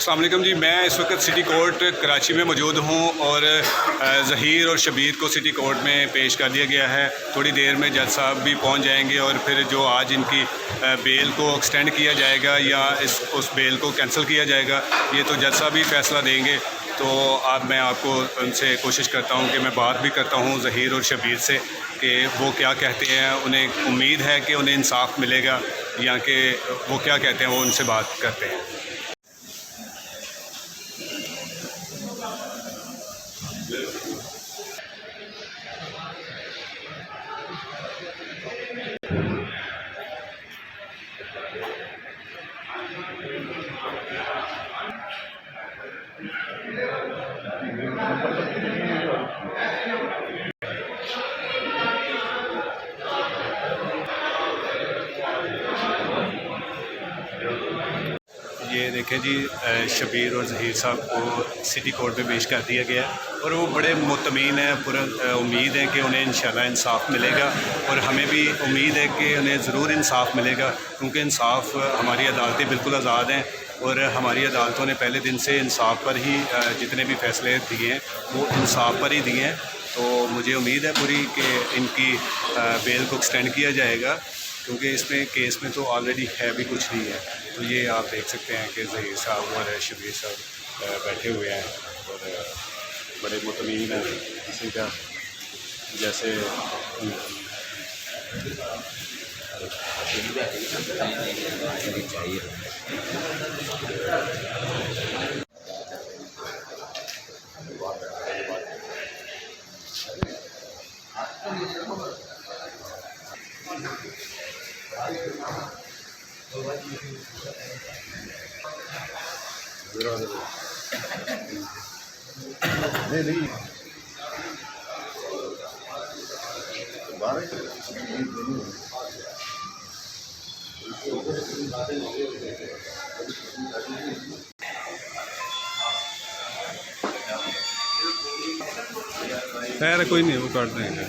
अस्सलाम वालेकुम जी। मैं इस वक्त सिटी कोर्ट कराची में मौजूद हूँ और ज़हीर और शबीर को सिटी कोर्ट में पेश कर दिया गया है। थोड़ी देर में जज साहब भी पहुँच जाएंगे और फिर जो आज इनकी बेल को एक्सटेंड किया जाएगा या उस बेल को कैंसिल किया जाएगा, ये तो जज साहब ही फ़ैसला देंगे। तो मैं आपको उनसे कोशिश करता हूँ कि मैं बात भी करता हूँ ज़हीर और शबीर से कि वो क्या कहते हैं, उन्हें उम्मीद है कि उन्हें इंसाफ मिलेगा या कि वो क्या कहते हैं, वो उनसे बात करते हैं। ये देखें जी, शबीर और ज़हीर साहब को सिटी कोर्ट में पेश कर दिया गया और वो बड़े मुतमीन हैं, पूरा उम्मीद है कि उन्हें इंशाल्लाह इंसाफ मिलेगा और हमें भी उम्मीद है कि उन्हें ज़रूर इंसाफ मिलेगा, क्योंकि इंसाफ, हमारी अदालतें बिल्कुल आज़ाद हैं और हमारी अदालतों ने पहले दिन से इंसाफ पर ही जितने भी फ़ैसले दिए हैं वो इंसाफ पर ही दिए हैं। तो मुझे उम्मीद है पूरी कि इनकी बेल को एक्सटेंड किया जाएगा, क्योंकि इसमें केस में तो ऑलरेडी है भी कुछ नहीं है। तो ये आप देख सकते हैं कि ज़हीर साहब और शबीर साहब बैठे हुए हैं और बड़े मुतमीन हैं किसी का जैसे नहीं खैर कोई नहीं, वो कर देंगे।